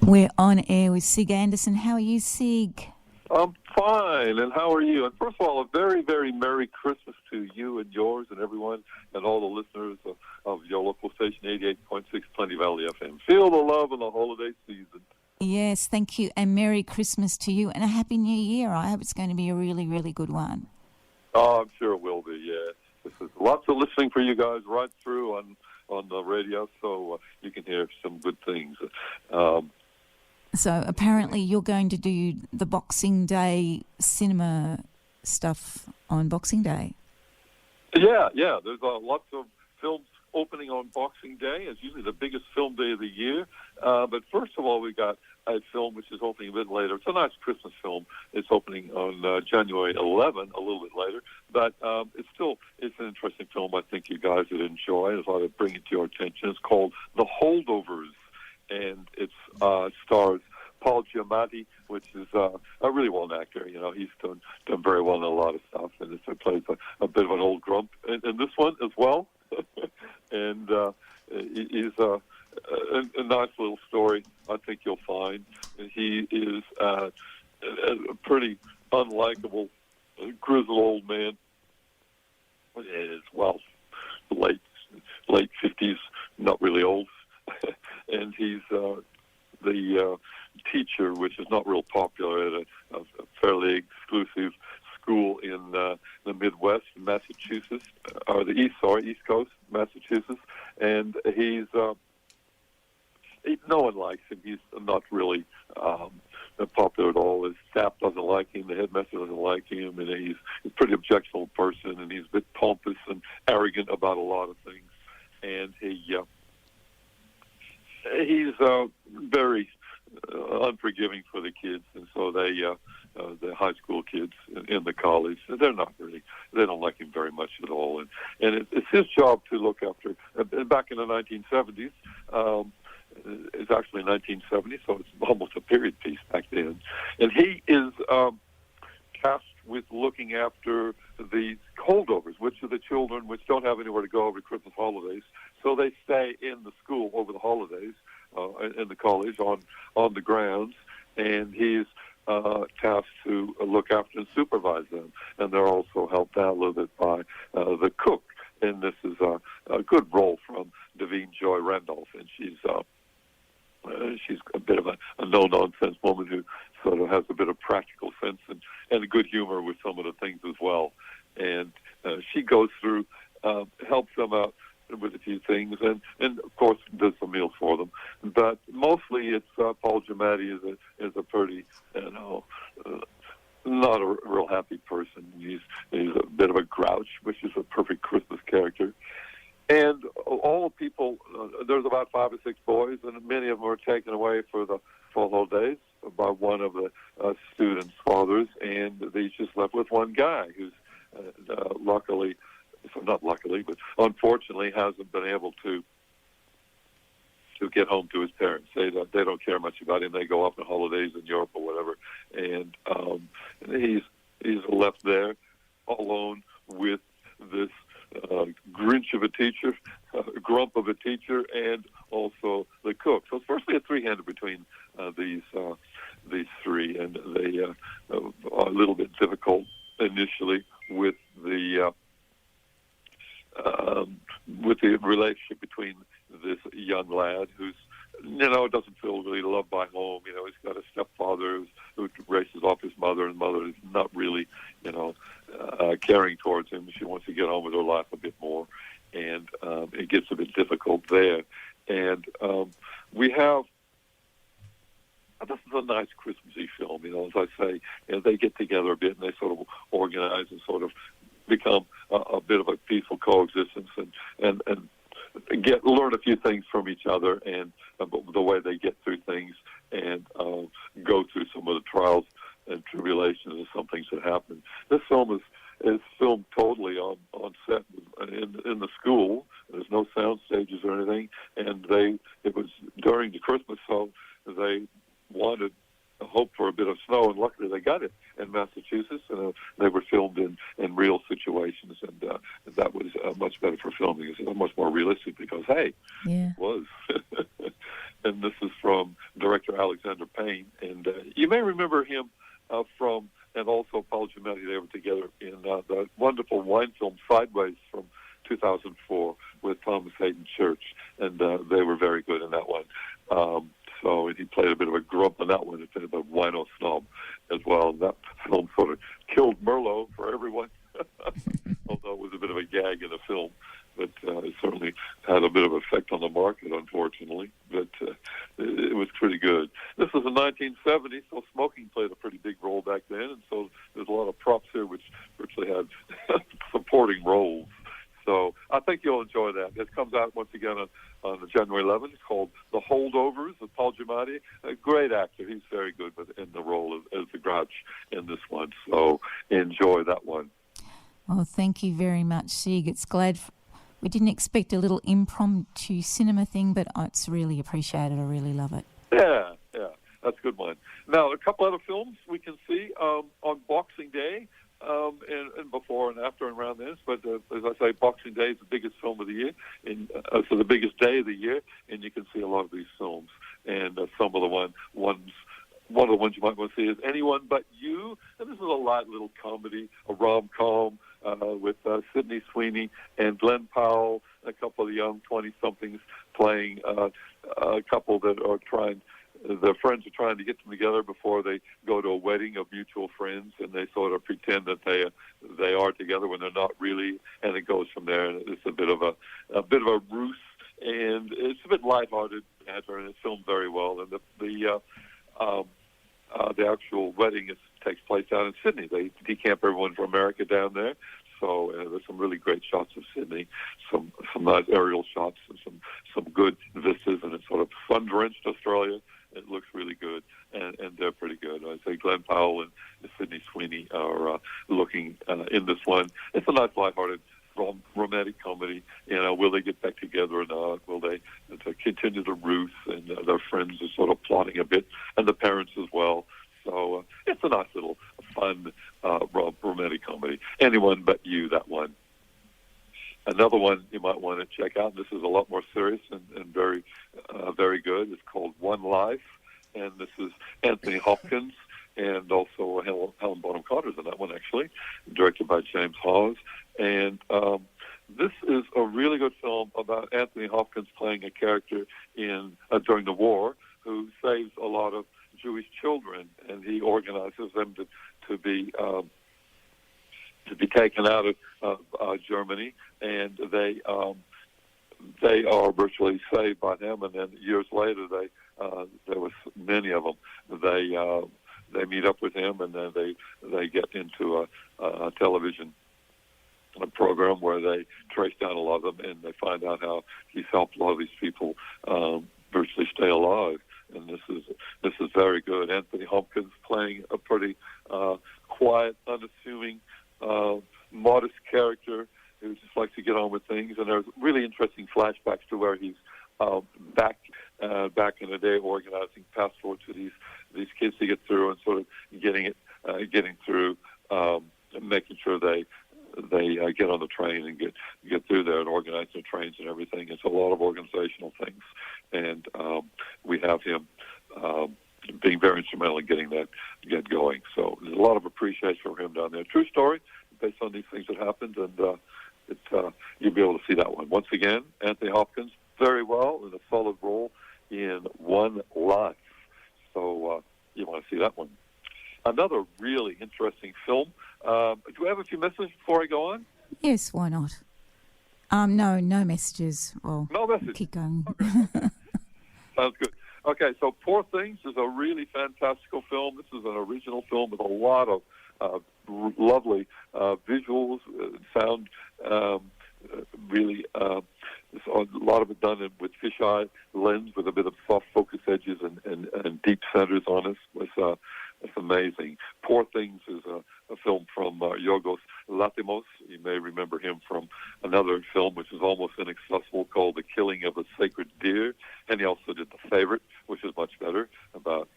We're on air with Sig Anderson. How are you, Sig? I'm fine, and how are you? And first of all, a very, very Merry Christmas to you and yours and everyone and all the listeners of your local station, 88.6 Plenty Valley FM. Feel the love in the holiday season. Yes, thank you, and Merry Christmas to you, and a Happy New Year. I hope it's going to be a really, really good one. Oh, I'm sure it will be, yes. This is lots of listening for you guys right through on the radio, so you can hear some good things. So apparently you're going to do the Boxing Day cinema stuff on Boxing Day. Yeah. There's lots of films opening on Boxing Day. It's usually the biggest film day of the year. But first of all, we got a film which is opening a bit later. It's a nice Christmas film. It's opening on January 11, a little bit later. But it's an interesting film I think you guys would enjoy. I thought I'd bring it to your attention. It's called The Holdovers, and it stars Paul Giamatti, which is a really well-known actor. You know, he's done very well in a lot of stuff, and he plays a bit of an old grump in this one as well. And he's a nice little story, I think you'll find. He is a pretty unlikable, grizzled old man. Is, well, late 50s, not really old. And he's the teacher, which is not real popular at a fairly exclusive school in the Midwest, Massachusetts, or the East Coast, Massachusetts. And no one likes him. He's not really popular at all. His staff doesn't like him. The headmaster doesn't like him. And he's a pretty objectionable person, and he's a bit pompous and arrogant about a lot of things. And he's very unforgiving for the kids, and so the high school kids in the college, they don't like him very much at all, and it's his job to look after. Back in the 1970s, it's actually 1970, so it's almost a period piece back then, and he is tasked with looking after the holdovers, which are the children which don't have anywhere to go over the Christmas holidays, so they stay in the school over the holidays, in the college on the grounds, and he's tasked to look after and supervise them. And they're also helped out a little bit by the cook, and this is a good role from Davine Joy Randolph, and she's a bit of a no-nonsense woman who sort of has a bit of practical sense and a good humor with some of the things as well. And she goes through, helps them out with a few things, and of course does some meals for them. But mostly it's Paul Giamatti is a pretty, not a real happy person. He's a bit of a grouch, which is a perfect Christmas character. And all people, there's about 5 or 6 boys, and many of them are taken away for the fall holidays by one of the students' fathers, and he's just left with one guy who's but unfortunately hasn't been able to get home to his parents. They don't care much about him. They go off on holidays in Europe or whatever, and he's left there alone with this Grinch of a teacher, grump of a teacher, and also the cook. So it's firstly a three-hander between these three, and they are a little bit difficult initially with the relationship between this young lad who's, doesn't feel really loved by home. He's got a stepfather who races off his mother, and mother is not really, caring towards him. She wants to get on with her life a bit more, and it gets a bit difficult there. And we have, this is a nice Christmassy film, as I say, they get together a bit and they sort of organize and sort of become a bit of a peaceful coexistence and learn a few things from each other and the way they get through things and go through some of the trials and tribulations of some things that happen. This film is filmed totally on set in the school. There's no sound stages or anything, and it was during the Christmas, so they wanted hope for a bit of snow, and luckily they got it in Massachusetts, and they were filmed in real situations, and that was much better for filming. It's much more realistic because, hey, yeah. It was. And this is from director Alexander Payne. And you may remember him from, and also Paul Giamatti, they were together in the wonderful wine film Sideways from 2004 with Thomas Hayden Church, and they were very good in that one. So he played a bit of a grump in that one, a bit of a wino snob as well. And that film sort of killed Merlot for everyone, although it was a bit of a gag in the film. But it certainly had a bit of effect on the market, unfortunately. But it was pretty good. This was in 1970, so smoking played a pretty big role back then, and so there's a lot of props here which virtually had supporting roles. So I think you'll enjoy that. It comes out once again on January 11th. It's called The Holdovers with Paul Giamatti. A great actor. He's very good in the role as the Grouch in this one. So enjoy that one. Well, thank you very much, Sig. It's glad we didn't expect a little impromptu cinema thing, but it's really appreciated. I really love it. Yeah, that's a good one. Now, a couple other films we can see on Boxing Day. And before and after and around this, but as I say, Boxing Day is the biggest film of the year, and so the biggest day of the year, and you can see a lot of these films. And some of the one of the ones you might want to see is Anyone But You, and this is a light little comedy, a rom-com with Sydney Sweeney and Glenn Powell, a couple of young 20-somethings playing a couple that are trying. Their friends are trying to get them together before they go to a wedding of mutual friends, and they sort of pretend that they are together when they're not really, and it goes from there. And it's a bit of a ruse, and it's a bit lighthearted banter, and it's filmed very well. And the actual wedding takes place down in Sydney. They decamp everyone from America down there. So there's some really great shots of Sydney, some nice aerial shots, and some good vistas, and it's sort of sun-drenched Australia. It looks really good, and they're pretty good. I say Glenn Powell and Sydney Sweeney are looking in this one. It's a nice, lighthearted, romantic comedy. Will they get back together or not? Will they continue to ruse? And their friends are sort of plotting a bit, and the parents as well. So it's a nice little fun romantic comedy. Anyone But You, that one. Another one you might want to check out, and this is a lot more serious and very, very good. It's called One Life, and this is Anthony Hopkins and also Helen Bonham Carter's in that one, actually, directed by James Hawes. And this is a really good film about Anthony Hopkins playing a character during the war who saves a lot of Jewish children, and he organizes them to be taken out of Germany, and they are virtually saved by him. And then years later, there was many of them. They meet up with him, and then they get into a television program where they trace down a lot of them, and they find out how he's helped a lot of these people virtually stay alive. And this is very good. Anthony Hopkins playing a pretty quiet, unassuming, modest character who just likes to get on with things. And there's really interesting flashbacks to where he's back in the day organizing passports to these kids to get through, and sort of getting through, making sure they get on the train and get through there and organize their trains and everything. It's a lot of organizational things, and we have him being very instrumental in getting that get going. So there's a lot of appreciation for him down there. True story based on these things that happened, and you'll be able to see that one. Once again, Anthony Hopkins, very well in a solid role in One Life. So you want to see that one. Another really interesting film. Do we have a few messages before I go on? Yes, why not? No messages. Well, no messages. Keep going. Okay. Sounds good. Okay, so Poor Things is a really fantastical film. This is an original film with a lot of lovely visuals, sound, really a lot of it done with fisheye lens with a bit of soft focus edges and deep centers on it. It's amazing. Poor Things is a film from Yorgos Lanthimos. You may remember him from another film which is almost inaccessible called The Killing of a Sacred Deer. And he also did The Favorite, which is much better, about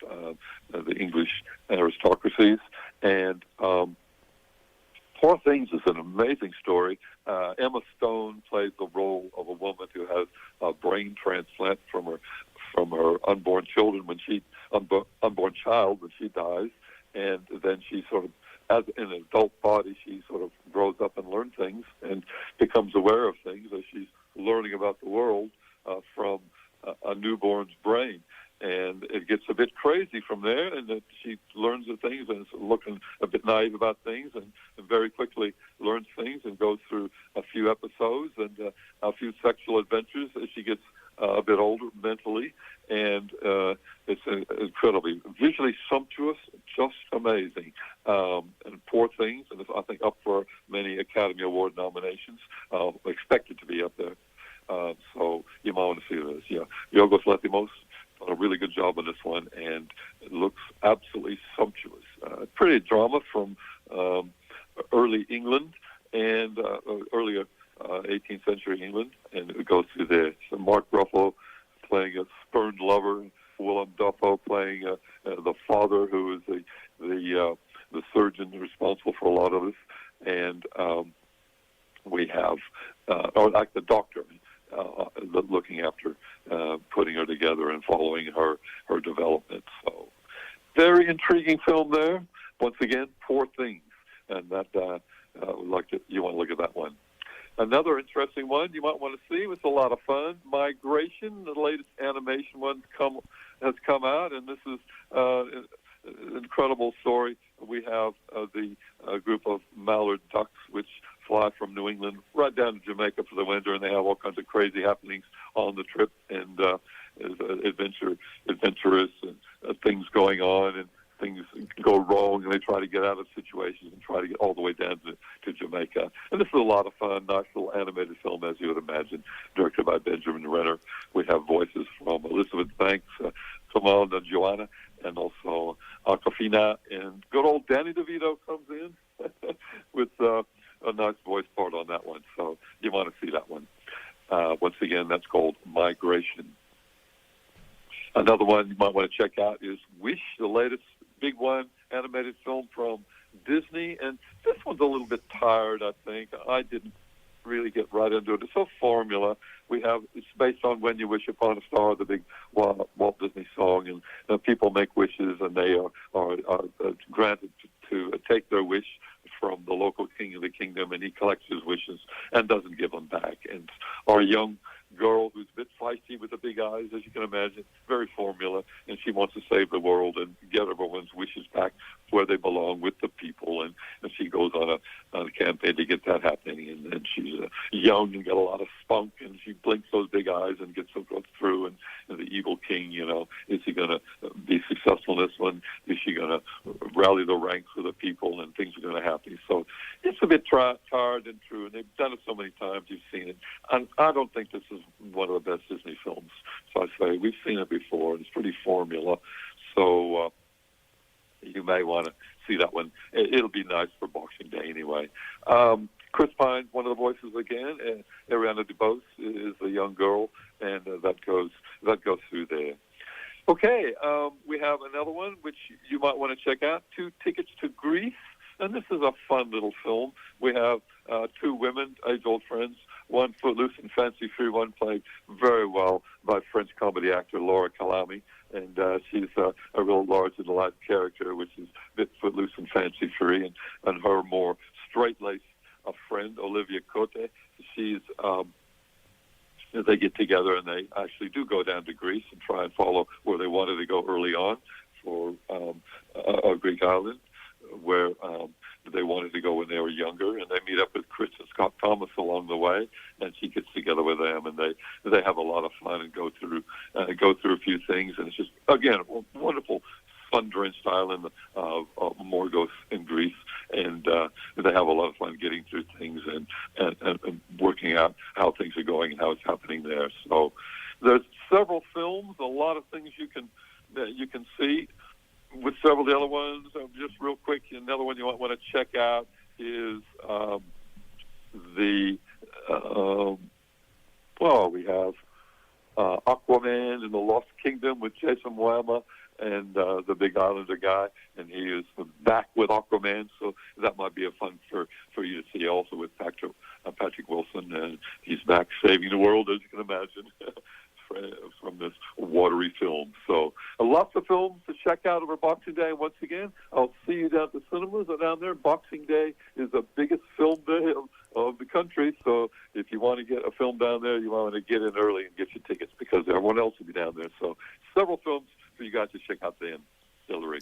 the English aristocracies. And Poor Things is an amazing story. Emma Stone plays the role of a woman who has a brain transplant from her from her unborn children unborn child when she dies, and then she sort of, as in an adult body, she sort of grows up and learns things and becomes aware of things as she's learning about the world from a newborn's brain. And it gets a bit crazy from there, and that she learns the things and is looking a bit naive about things, and very quickly learns things and goes through a few episodes and a few sexual adventures as she gets a bit older mentally. And it's incredibly visually sumptuous, just amazing. And Poor Things, and it's, I think, up for many Academy Award nominations, expected to be up there. So you might want to see this. Yeah, Yorgos Lanthimos done a really good job on this one, and it looks absolutely sumptuous. Pretty drama from early England and earlier 18th century England, and it goes through there. So Mark Ruffalo playing a spurned lover, Willem Dafoe playing the father, who is the surgeon responsible for a lot of this, and we have or like the doctor looking after putting her together and following her development. So very intriguing film there. Once again, Poor Things, and that you want to look at that one. Another interesting one you might want to see. It's a lot of fun. Migration, the latest animation one has come out, and this is an incredible story. We have the group of mallard ducks, which fly from New England right down to Jamaica for the winter, and they have all kinds of crazy happenings on the trip, and adventurous and things going on, and things go wrong, and they try to get out of situations and try to get all the way down to Jamaica. And this is a lot of fun, nice little animated film, as you would imagine, directed by Benjamin Renner. We have voices from Elizabeth Banks, Simone Joanna, and also Awkwafina, and good old Danny DeVito comes in with a nice voice part on that one. So you want to see that one. Once again, that's called Migration. Another one you might want to check out is Wish, the latest big one, animated film from Disney. And this one's a little bit tired, I think. I didn't really get right into it. It's a formula. It's based on When You Wish Upon a Star, the big Walt Disney song, and people make wishes, and they are granted to take their wish from the local king of the kingdom, and he collects his wishes and doesn't give them back. And our young girl, who's a bit feisty with the big eyes, as you can imagine, very formula, and she wants to save the world and get everyone's wishes back where they belong with the people, and she goes on a campaign to get that happening. And then she's young and got a lot of spunk, and she blinks those big eyes and gets them through. And the evil king, is he going to be successful in this one? Is she going to rally the ranks of the people, and things are going to happen? So it's a bit tired and true, and they've done it so many times. You've seen it. And I don't think this is one of the best Disney films. So I say we've seen it before, and it's pretty formula. So you may want to see that one. It'll be nice for Boxing Day anyway. Chris Pine, one of the voices again, and Ariana DeBose is a young girl, and that goes through there. Okay, we have another one which you might want to check out, 2 Tickets to Greece, and this is a fun little film. We have 2 women, age-old friends, one footloose and fancy-free, one played very well by French comedy actor Laura Calamy, and she's a real larger-than-life character, which is a bit footloose and fancy-free, and her more straight-laced friend, Olivia Cote, she's they get together and they actually do go down to Greece and try and follow where they wanted to go early on for a Greek island, where they wanted to go when they were younger, and they meet up with Chris and Scott Thomas along the way, and she gets together with them, and they have a lot of fun and go through a few things, and it's just, again, a wonderful sun-drenched island of Morgos in Greece, and they have a lot of fun getting through things and working out how things are going and how it's happening there. So there's several films, a lot of things you can see. With several of the other ones, just real quick, another one you might want to check out is we have Aquaman in the Lost Kingdom with Jason Momoa and the Big Islander guy, and he is back with Aquaman, so that might be a fun for you to see also with Patrick Wilson, and he's back saving the world, as you can imagine, from this watery film. So lots of films to check out over Boxing Day. And once again, I'll see you down at the cinemas. Down there, Boxing Day is the biggest film day of the country. So if you want to get a film down there, you want to get in early and get your tickets because everyone else will be down there. So several films for you guys to check out then, Hillary.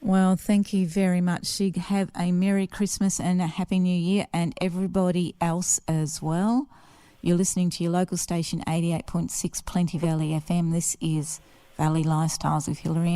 Well, thank you very much, Sig. Have a Merry Christmas and a Happy New Year, and everybody else as well. You're listening to your local station, 88.6 Plenty Valley FM. This is Valley Lifestyles with Hillary.